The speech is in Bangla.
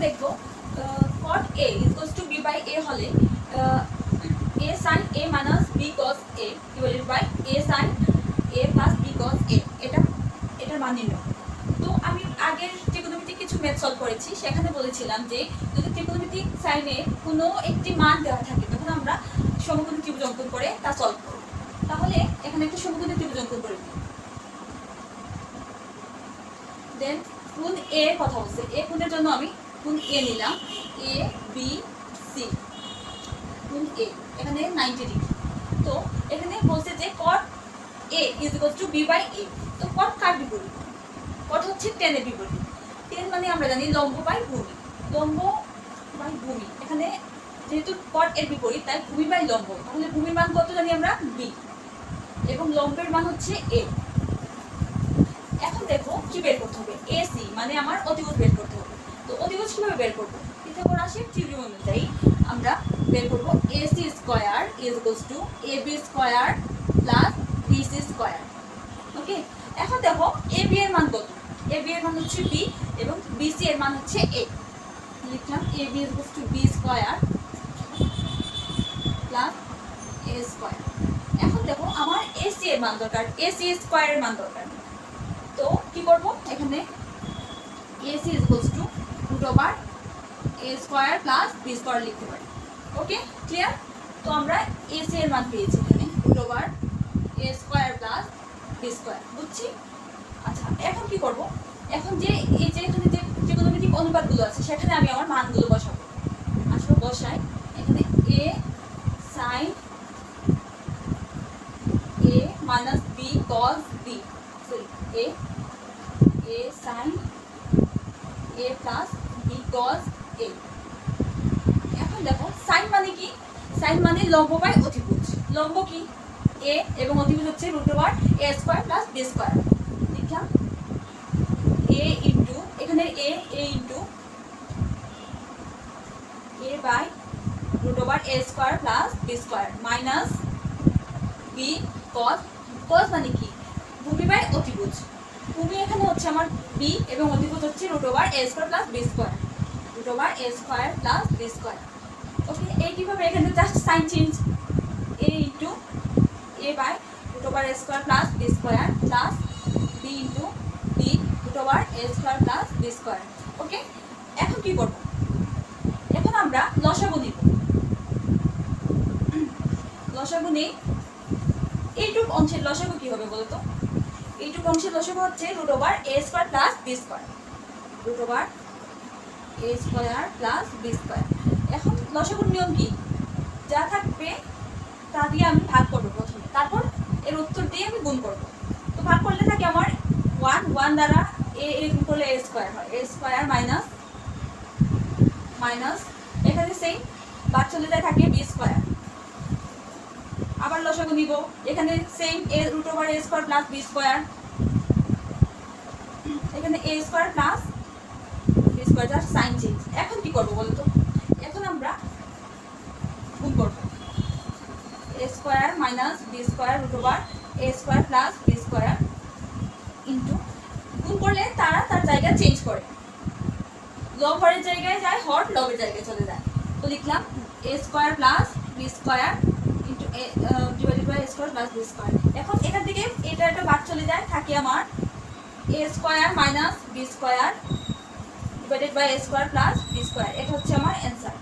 দেখবো cot A equals to B by A হলে A sin A minus B cos A divided by A sin A plus B cos A এটার মান নির্ণয়। তো আমি আগের ত্রিকোণমিতিক কিছু ম্যাথ সলভ করেছি, সেখানে বলেছিলাম যে যদি ত্রিকোণমিতিক সাইনে কোনো একটি মান দেওয়া থাকে তখন আমরা সমকোণী ত্রিভুজ অঙ্কন করে তা সলভ করব। তাহলে এখানে একটা সমকোণী ত্রিভুজ অঙ্কন করে দিই। দেন কোণ A এর কথা বলছে, A কোণের জন্য আমি কোণ A নিলাম, A B C কোণ A এখানে 90 ডিগ্রি। তো এখানে বলছে যে cot A is equal to B by A। তো cot কার বিপরীত? cot হচ্ছে tan এর বিপরীত। tan মানে আমরা জানি লম্ব বাই ভূমি, লম্ব বাই ভূমি। এখানে যেহেতু cot এর বিপরীত তাই ভূমি বাই লম্ব, তাহলে ভূমির মান কত জানি আমরা B এবং লম্বের মান হচ্ছে A। এখন দেখো কি বের করতে হবে, AC মানে আমার অতিভুজ বের করতে হবে। তো অতিভুজ কিভাবে বের করব? পিথাগোরাসের থিওরেম অনুযায়ী আমরা বের করব AC square is equals to AB square plus BC square. Okay, এখন দেখো AB এর মান কত? AB এর মান হচ্ছে B এবং BC এর মান হচ্ছে A। লিখলাম AB is equals to B square plus A square. এখন দেখো আমার AC এর মান দরকার, AC স্কয়ারের মান দরকার। তো কি করব, এখানে AC is equals to root over A square plus B square লিখতে পারি। ওকে, ক্লিয়ার? তো আমরা AC এর মান পেয়েছি এখানে root over A square plus B square, বুঝছি? আচ্ছা, এখন কি করব, এখন যে এই যে এখানে যে ত্রিকোণমিতিক অনুপাতগুলো আছে সেখানে আমি আমার মানগুলো বসাবো। আসলে বসাই, এখানে A sin A minus B cos B, sorry A sin A plus B cos A। এখন দেখো সাইন মানে কি? সাইন মানে লম্ব বাই অতিভুজ। লম্ব কি? A এবং অতিভুজ হচ্ছে root over A square plus B square. লিখলাম A ইনটু এখানে A into A by root over A square plus B square minus B cos। cos মানে কি? ভূমি বাই অতিভুজ। ভূমি এখানে হচ্ছে আমার B এবং অতিভুজ হচ্ছে root over A square plus B square, root over A square plus B square. Okay, এই কিভাবে এখানে just sign change, A into A by root over A square plus B square plus B into B root over A square plus B square. Okay, এখন কি করব, এখন আমরা লসাগু নিব। লসাগু নেই, এইটুক অংশের লসাগু কি হবে বলতো? এইটুক অংশের লসাগু হচ্ছে root over A square plus B square, root over A square plus B square. এখন লসাগুর নিয়ম কি? যা থাকবে তা দিয়ে আমি ভাগ করব প্রথমে, তারপর এর উত্তর দিয়ে আমি গুণ করব। তো ভাগ করলে থাকে আমার 1 দ্বারা A গুণ করলে A স্কয়ার হয়, A স্কয়ার মাইনাস মাইনাস এখানে সেই বাদ চলে যায় থাকে B স্কয়ার। আবার লসাগু নিব, এখানে same A root over A square plus B square, এখানে A square plus B square, just sign change. এখন কি করব বলতো? এখন আমরা গুণ করব, A square minus B square root over A square plus B square into, গুণ করলে তারা তার জায়গা চেঞ্জ করে, লব হরের জায়গায় যায়, হর লবের জায়গায় চলে যায়। তো লিখলাম A square plus B square into A divided by A square plus B square. এখন এখান থেকে এটা একটা বাদ চলে যায়, থাকে আমার A square minus B square divided by A square plus B square. এটা হচ্ছে আমার অ্যান্সার।